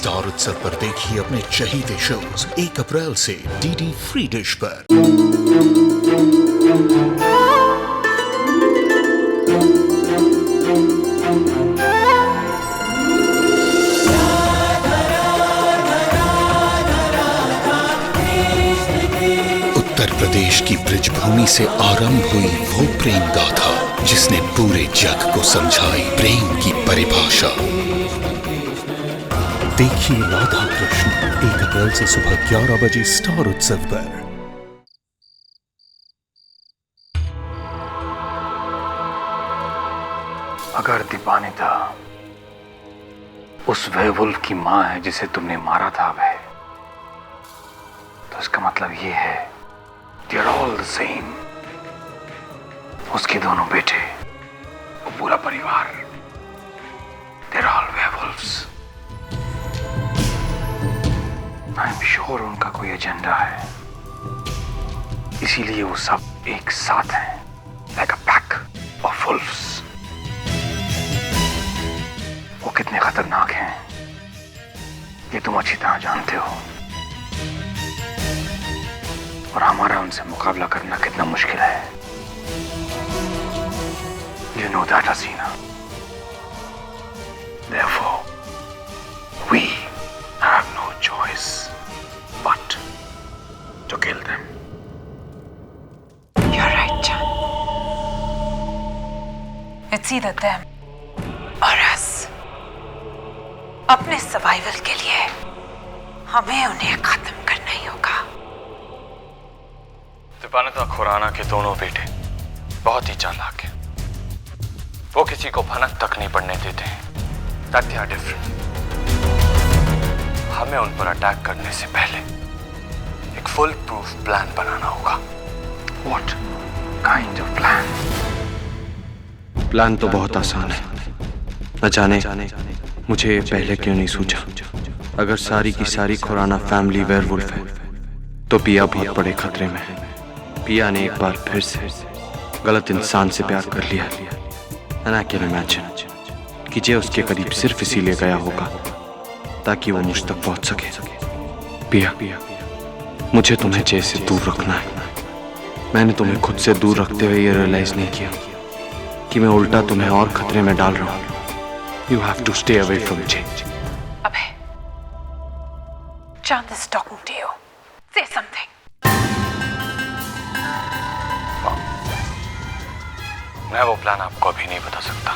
Star उत्सव पर देखिए अपने चहीते शोज 1 अप्रैल से डीडी फ्री डिश पर। उत्तर प्रदेश की ब्रजभूमि से आरंभ हुई वो प्रेम गाथा जिसने पूरे जग को समझाई प्रेम की परिभाषा। देखिए राधा कृष्ण 1 अप्रैल से सुबह 11 बजे स्टार उत्सव पर। अगर दीपानिता उस वेयरवुल्फ की मां है जिसे तुमने मारा था वह, तो इसका मतलब ये है they are all the same। उसके दोनों बेटे, वो पूरा परिवार, they are all werewolves। I am sure उनका कोई एजेंडा है, इसीलिए वो सब एक साथ हैं, like a pack of wolves। वो कितने खतरनाक हैं ये तुम अच्छी तरह जानते हो, और हमारा उनसे मुकाबला करना कितना मुश्किल है। You know that, Hasina। Therefore, we have no choice but to kill them। You're right, John। It's either them or us। अपने सर्वाइवल के लिए हमें उन्हें खत्म करना ही होगा। दीपानिता खुराना के दोनों बेटे बहुत ही चालाक हैं। वो किसी को भनक तक नहीं पड़ने देते हैं। That they are different। हमें उन पर अटैक करने से पहले एक फुल प्रूफ प्लान बनाना होगा। What kind of plan? Plan तो बहुत आसान है, न जाने मुझे पहले क्यों नहीं सूझा। अगर सारी की सारी खुराना फैमिली वेयरवुल्फ है तो पिया बहुत बड़े खतरे में है। पिया ने एक बार फिर से गलत इंसान से प्यार कर लिया। And I can imagine कि जे उसके करीब सिर्फ इसीलिए गया होगा ताकि वो मुझ तक पहुंच सके। पिया, मुझे तुम्हें जे से दूर रखना है। मैंने तुम्हें खुद से दूर रखते हुए ये रियलाइज नहीं किया कि मैं उल्टा तुम्हें और खतरे में डाल रहा हूँ। You have to stay away from Jay। अबे, John is talking to you। Say something। मैं वो प्लान आपको अभी नहीं बता सकता,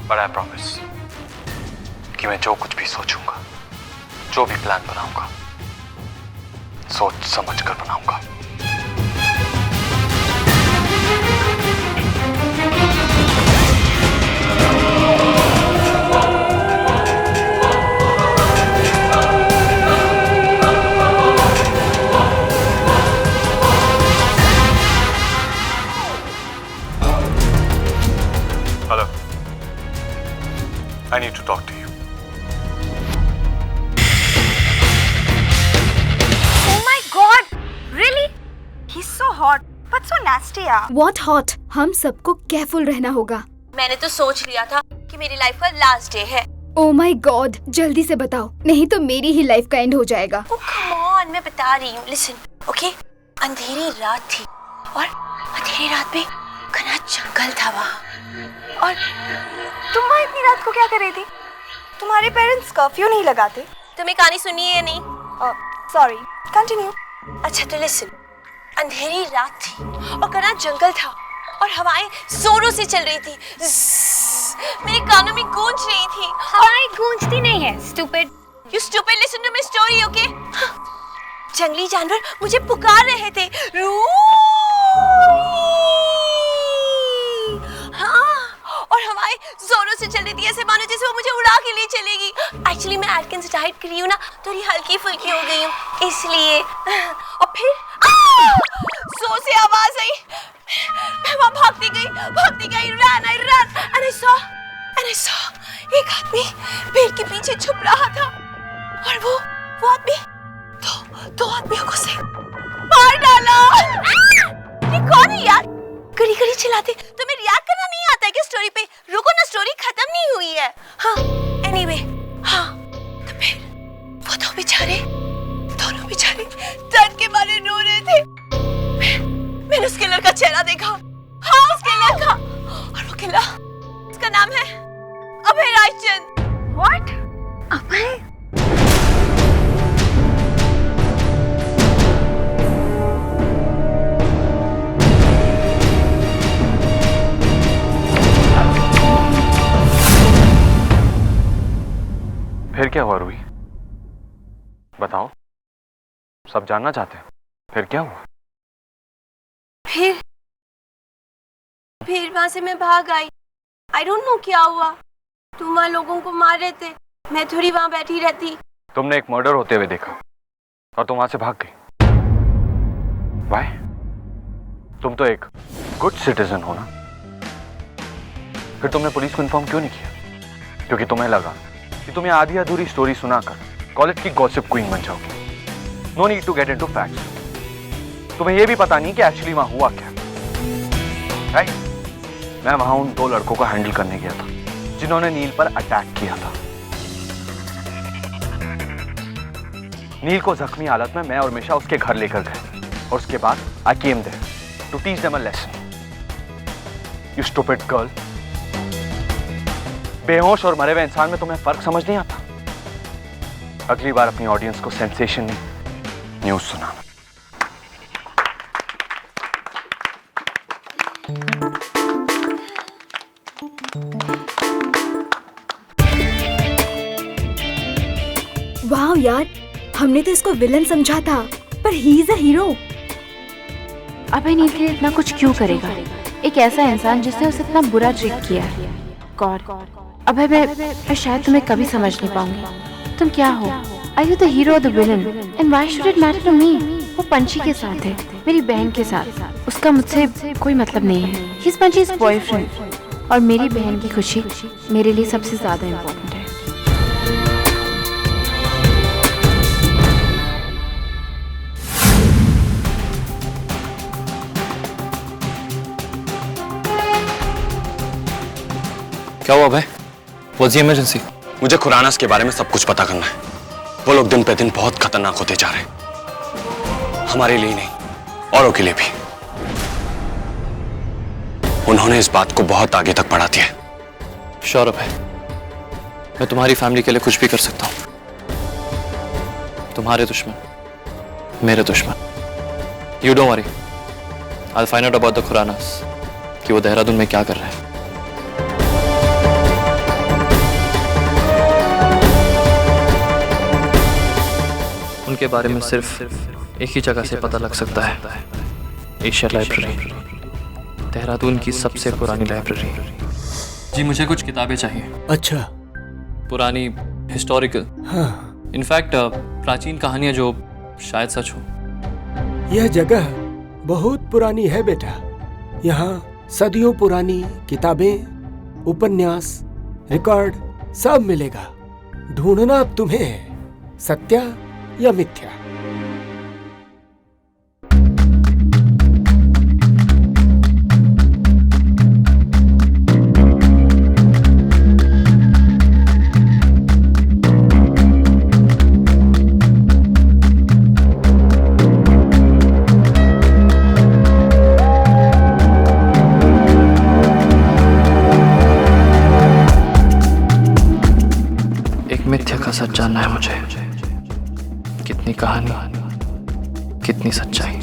but I promise कि मैं जो कुछ भी सोचूंगा, जो भी प्लान बनाऊंगा, सोच समझ कर बनाऊंगा। Hello। I need to talk to you। Oh my God! Really? He's so hot, but so nasty यार। What hot? हम सबको केयरफुल रहना होगा। मैंने तो सोच लिया था कि मेरी लाइफ का लास्ट डे है। Oh my God! जल्दी से बताओ, नहीं तो मेरी ही लाइफ का एंड हो जाएगा। Oh come on, मैं बता रही हूँ। Listen, okay? अंधेरी रात थी और अंधेरी रात में घना जंगल था वहाँ। और तुम वहाँ इतनी रात को क्या कर रही थी? तुम्हारे पेरेंट्स कर्फ्यू नहीं लगाते? तुम्हें कहानी सुनी है या नहीं? Sorry, continue. अच्छा तो लिसन, अंधेरी रात थी और घना जंगल था और हवाएं जोरों से चल रही थी। मेरे कानों में गूंज रही थी। हवाएं गूंजती नहीं है, stupid। You stupid, listen to my story, okay? जंगली जानवर मुझे पुकार रहे थे। और हवाएं जोरों से चल रही थी, ऐसे मानो जैसे वो मुझे उड़ा के ले चलेगी। एक्चुअली मैं एटकिंस डाइट कर रही हूँ ना, थोड़ी हल्की फुल्की हो गई हूँ इसलिए। और फिर जोर से आवाज आई। मैं वहाँ भागती गई, ran and I saw एक आदमी पेड़ के पीछे छुप रहा था और वो आदमी दो आदमियों को से मार डाला। ये कौन है यार? कड़ी चिल्लाते। तुम्हें रिएक्ट करना नहीं आता है क्या स्टोरी पे? रुको ना, स्टोरी खत्म नहीं हुई है। हाँ, anyway, हाँ, तो बेचारे दोनों बेचारे दर्द के मारे रो रहे थे। मैंने उस किलर का चेहरा देखा। हाँ, उस किलर का। और वो किलर, उसका नाम है अभय रायचंद। What? अभय? फिर क्या हुआ रूही? बताओ, सब जानना चाहते हैं। फिर क्या हुआ? फिर वहां से मैं भाग आई। आई डोंट नो क्या हुआ। तुम वहां लोगों को मार रहे थे, मैं थोड़ी वहां बैठी रहती। तुमने एक मर्डर होते हुए देखा और तुम वहां से भाग गई। वाई? तुम तो एक गुड सिटीजन हो ना। फिर तुमने पुलिस को इन्फॉर्म क्यों नहीं किया? क्योंकि तुम्हें लगा कि तुम्हें आधी अधूरी स्टोरी सुनाकर कॉलेज की गॉसिप क्वीन बन जाओगी। No need to get into facts. तुम्हें यह भी पता नहीं कि एक्चुअली वहां हुआ क्या। राइट? मैं वहां उन 2 लड़कों को हैंडल करने गया था जिन्होंने नील पर अटैक किया था। नील को जख्मी हालत में मैं और मिशा उसके घर लेकर गए और उसके बाद I came there to teach them a lesson. You stupid girl. बेहोश और मरे हुए इंसान में तुम्हें फर्क समझ नहीं आता? अगली बार अपनी ऑडियंस को सेंसेशन नहीं, न्यूज सुनाना। वाह यार, हमने तो इसको विलन समझा था, पर ही इज अ हीरो। अभय नील के लिए इतना कुछ क्यों करेगा? एक ऐसा इंसान जिसने उसे इतना बुरा ट्रीट किया है। गॉड, अभय मैं शायद तुम्हें कभी समझ नहीं पाऊंगी। तुम क्या हो? आर यू द हीरो और the villain? And why should it matter to me? वो पंछी के साथ है, मेरी बहन के साथ। उसका मुझसे कोई मतलब नहीं है। ही इज पंछी's बॉयफ्रेंड और मेरी बहन की खुशी मेरे लिए सबसे ज्यादा इम्पोर्टेंट है। क्या हुआ भाई? What's the emergency? मुझे खुरानास के बारे में सब कुछ पता करना है। वो लोग दिन पे दिन बहुत खतरनाक होते जा रहे हैं, हमारे लिए नहीं, औरों के लिए भी। उन्होंने इस बात को बहुत आगे तक बढ़ा दिया है। श्योर भाई, मैं तुम्हारी फैमिली के लिए कुछ भी कर सकता हूँ। तुम्हारे दुश्मन मेरे दुश्मन। You don't worry, I'll find out about the Khuranas कि वो देहरादून में क्या कर रहे हैं। उनके बारे में सिर्फ एक ही जगह से पता लग सकता है, एशिया लाइब्रेरी, देहरादून की सबसे पुरानी लाइब्रेरी। जी मुझे कुछ किताबें चाहिए। अच्छा, पुरानी, हिस्टोरिकल। हाँ। इनफैक्ट प्राचीन कहानियां जो शायद सच हो। यह जगह बहुत पुरानी है बेटा। यहाँ सदियों पुरानी किताबें, उपन्यास, रिकॉर्ड सब मिलेगा। ढूंढना अब तुम्हें है, सत्य या मिथ्या। एक मिथ्या का सच जानना है मुझे। कितनी कहानी, कितनी सच्चाई,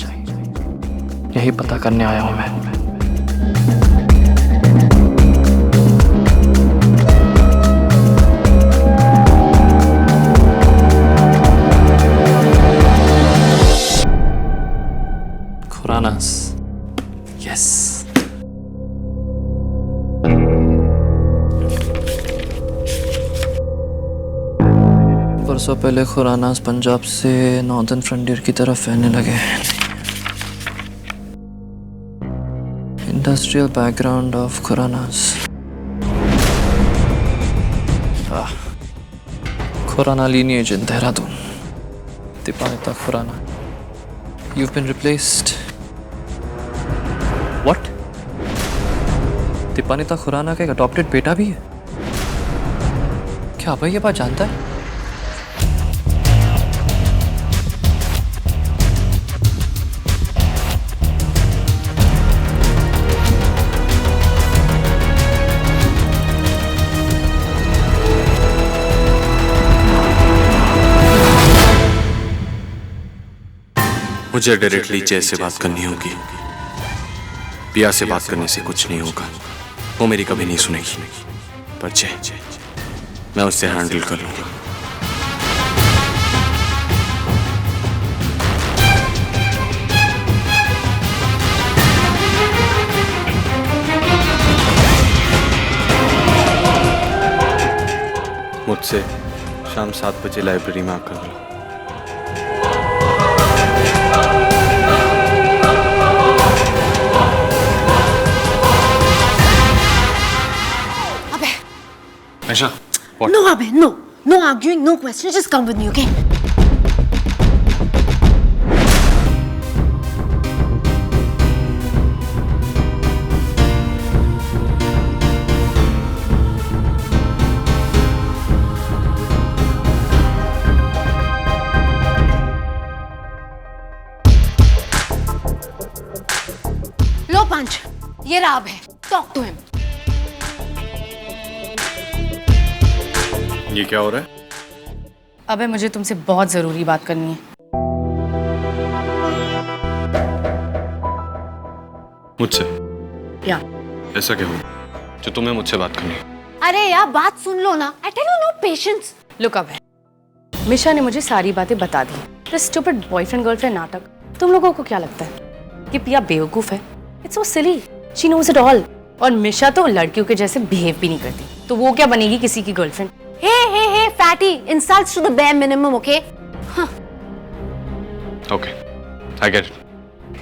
यही पता करने आया हूं मैं। खुरानास, यस। बरसों पहले खुरानास पंजाब से नॉर्दर्न फ्रंटियर की तरफ फैलने लगे। Industrial background of Khuranas. Khurana lineage in Dehradun. Tipanita Khurana. You've been replaced. What? Tipanita Khurana का एक अडॉप्टेड बेटा भी है? क्या भाई ये बात जानता है? मुझे डायरेक्टली जय से बात करनी होगी। पिया से बात करने से कुछ नहीं होगा, वो मेरी कभी नहीं सुनेगी। पर जय, मैं उससे हैंडल कर लूंगा। मुझसे शाम 7 बजे लाइब्रेरी में आकर मिलो। Aisha, what? No, Abhay, no. No arguing, no questions. Just come with me, okay? लो पंच, ये रहा अभय. Talk to him. ये क्या हो रहा है? अबे मुझे तुमसे बहुत जरूरी बात करनी है। मुझसे? या ऐसा क्या हो जो तुम्हें मुझसे बात करनी है? अरे यार बात सुन लो ना. I tell you no patience. Look अबे, मिशा ने मुझे सारी बातें बता दी. The stupid boyfriend girlfriend नाटक. तुम लोगों को क्या लगता है कि पिया बेवकूफ है? It's so silly. She knows it all. और मिशा तो लड़कियों के जैसे बिहेव भी नहीं करती, तो वो क्या बनेगी किसी की girlfriend? Hey, fatty. Insults to the bare minimum, okay? Huh. Okay, I get it.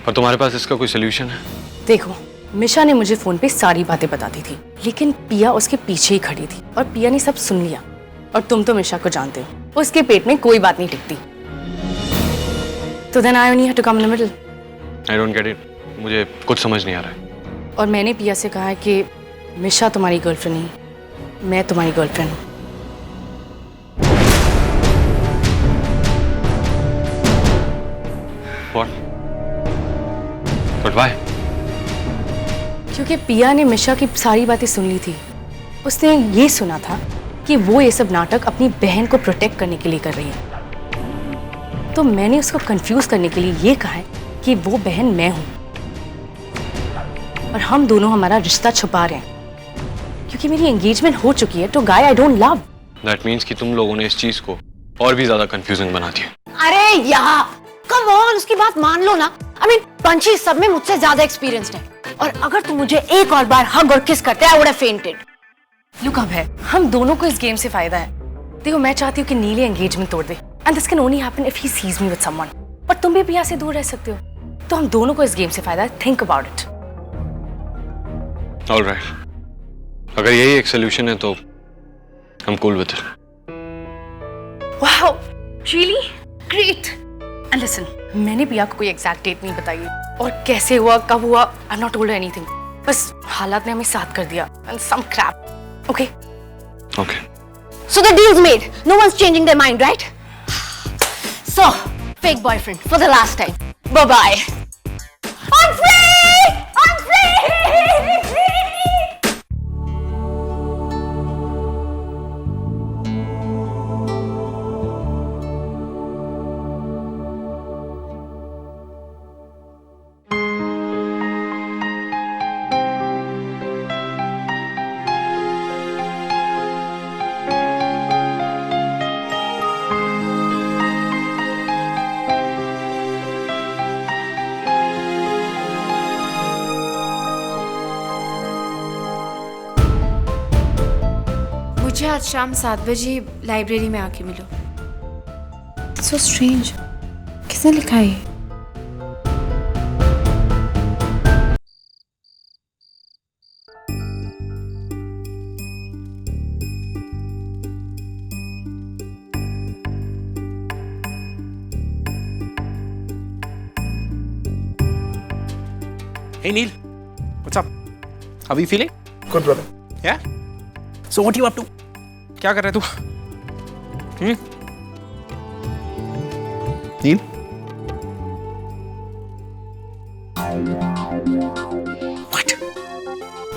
पर तुम्हारे पास इसका कोई सोल्यूशन है? देखो, मिशा ने मुझे फोन पे सारी बातें बता दी थी, लेकिन पिया उसके पीछे ही खड़ी थी और पिया ने सब सुन लिया. और तुम तो मिशा को जानते हो, उसके पेट में कोई बात नहीं टिकती. तो then I only had to come in the middle. I don't get it. मुझे कुछ समझ नहीं आ रहा है. और मैंने पिया से कहा है कि मिशा तुम्हारी गर्लफ्रेंड नहीं, मैं तुम्हारी गर्लफ्रेंड हूँ. What? But why? क्योंकि पिया ने मिशा की सारी बातें सुन ली थी. उसने ये सुना था कि वो ये सब नाटक अपनी बहन को प्रोटेक्ट करने के लिए कर रही है. तो मैंने उसको कंफ्यूज करने के लिए ये कहा है कि वो बहन मैं हूं और हम दोनों हमारा रिश्ता छुपा रहे हैं क्योंकि मेरी एंगेजमेंट हो चुकी है तो guy I don't love. That means कि तुम लोगों ने इस चीज को और भी ज्यादा कंफ्यूजिंग बना दिया. अरे यार, कम ऑन, उसकी बात मान लो ना. I mean, पंची सब में मुझसे ज्यादा एक्सपीरियंस्ड है. और अगर तुम मुझे एक और बार हग और किस करते, I would have fainted. Look अब है, हम दोनों को इस गेम से फायदा है. देखो, मैं चाहती हूँ कि नीली एंगेजमेंट तोड़ दे and this can only happen if he sees me with someone. पर तुम भी पिया से दूर रह सकते हो, तो हम दोनों को इस गेम से फायदा है. Think about it. Alright. अगर यही एक सोल्यूशन है तो I'm cool with it. Wow, really? Great. And listen, मैंने पिया को कोई एग्जैक्ट डेट नहीं बताई और कैसे हुआ, कब हुआ, I've not told her anything. बस हालात ने हमें साथ कर दिया and some crap. Okay? Okay. So the deal's made. No one's changing their mind, right? So, fake boyfriend for the last time. Bye-bye. I'm free! I'm free! मुझे आज शाम 7 बजे लाइब्रेरी में आके मिलो. So strange. किसने लिखा है? Hey Neil, what's up? How are you feeling? Good, brother. Yeah? So what are you up to? क्या कर रहा है तू? नील?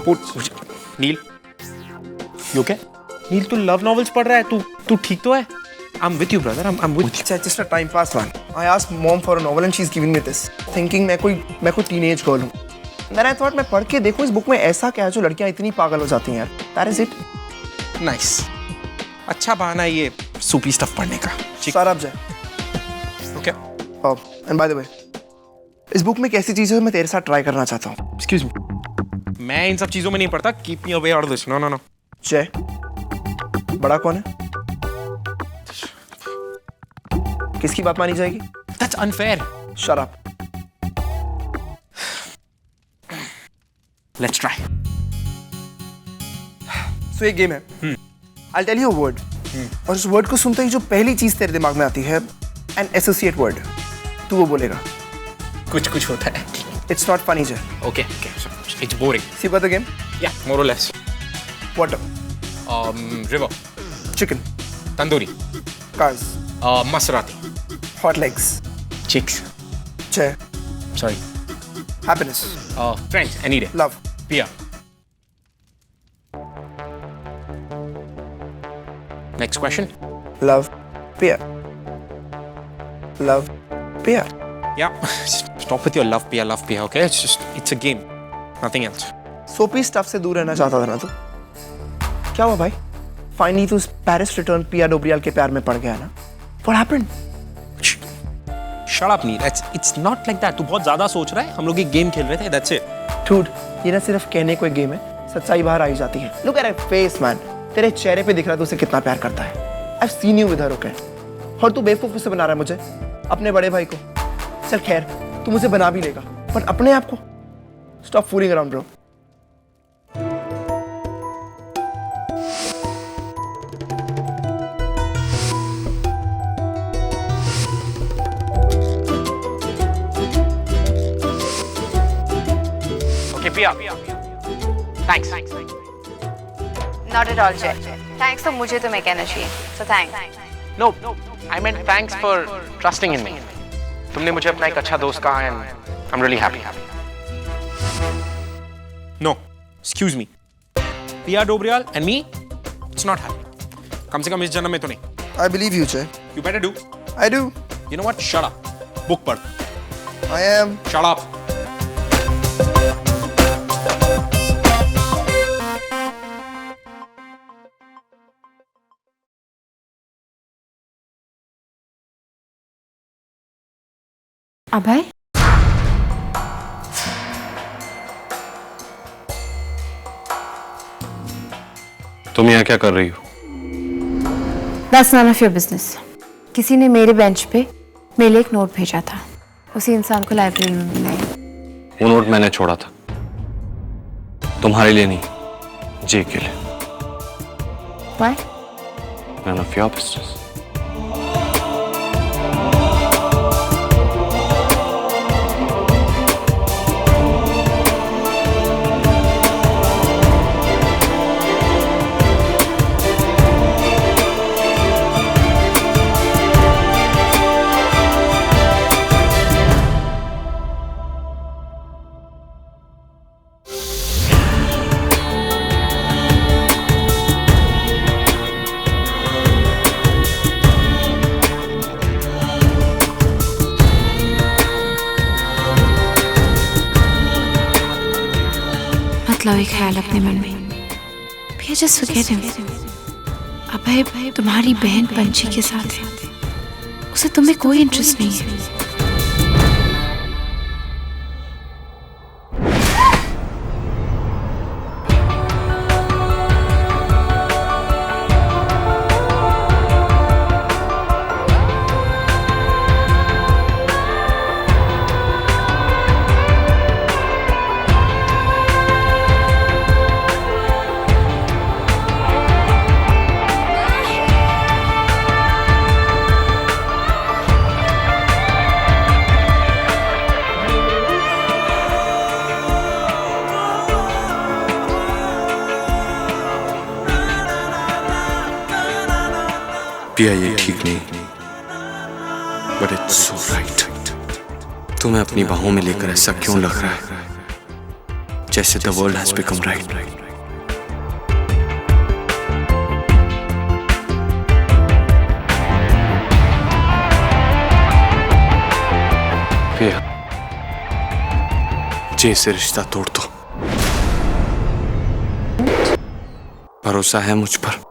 What? नील? You okay? नील, तू लव नॉवेल्स पढ़ रहा है? तू ठीक तो है? I'm with you, brother. I'm with you. It's just a time pass, man. I asked mom for a novel and she's giving me this, thinking मैं कोई teenage girl हूँ. Then I thought मैं पढ़ के देखूँ इस बुक में ऐसा क्या है जो लड़कियाँ इतनी पागल हो जाती हैं यार. That is it. Nice. अच्छा बहाना है ये सूपी स्टफ पढ़ने का. सारा अब जाए. Okay. And by the way, इस बुक में कैसी चीज़ है मैं तेरे साथ ट्राई करना चाहता हूँ. Excuse me. मैं इन सब चीजों में नहीं पढ़ता. Keep me away out of this. No. जय, बड़ा कौन है? किसकी बात मानी जाएगी? That's unfair. Shut up. Let's try. So ये गेम है. I'll tell you a word. और उस वर्ड को सुनते ही जो पहली चीज तेरे दिमाग में आती है, an associate word. तू वो बोलेगा. कुछ होता है. It's not funny, Jay. Okay. So it's boring. See about the game? Yeah, more or less. Water. River. Chicken. Tandoori. Cars. Maserati. Hot legs. Chicks. Jay. Sorry. Happiness. Friends. Any day. Love. Pia. Next question. Love. Pia. Love. Pia. Yeah. Stop with your love Pia, okay? It's a game. Nothing else. सोपी stuff से दूर रहना चाहता था ना तू? क्या हुआ भाई? फाइनली तू पेरिस रिटर्न पिया डोब्रियल के प्यार में पड़ गया ना? What happened? Shut up, Neil. It's not like that. तू बहुत ज़्यादा सोच रहा है. हम लोग एक गेम खेल रहे थे. That's it. Dude, ये ना सिर्फ कहने को एक गेम है. सच्चाई बाहर आई जाती है. Look at her face, man. तेरे चेहरे पे दिख रहा है तू उसे कितना प्यार करता है. I've seen you with her, okay? और तू बेवकूफ किससे बना रहा है मुझे? अपने बड़े भाई को. चल खैर, तू मुझे बना भी लेगा. पर अपने आप को Stop fooling around, bro. Okay, Pia. Thanks. Not at all, Jay. Thanks तो मुझे तुम्हें कहना चाहिए. So thanks. No, I meant thanks for trusting in me. तुमने मुझे अपना एक अच्छा दोस्त कहा and I'm really happy. No, excuse me. Pia Dobriyal and me, it's not happening. कम से कम इस जन्म में तो नहीं. I believe you, Jay. You better do. I do. You know what? Shut up. Book पढ़. I am. Shut up. अभय? तुम यहाँ क्या कर रही हो? That's none of your business. किसी ने मेरे बेंच पे मेरे लिए एक नोट भेजा था. उसी इंसान को लाइब्रेरी में मिला. वो नोट मैंने छोड़ा था. तुम्हारे लिए नहीं, जे के लिए. Why? None of your business. मतलब एक ख्याल अपने मन में. भैया जस्ट फॉरगेट हिम. अभय तुम्हारी बहन पंची के साथ है. उसे तुम्हें कोई इंटरेस्ट नहीं है. पिया ये ठीक नहीं, बट इट्स सो राइट. तुम्हें अपनी बाहों में लेकर ऐसा क्यों लग रहा है जैसे the world has become right? मुझे इसे रिश्ता तोड़ दो। भरोसा है मुझ पर?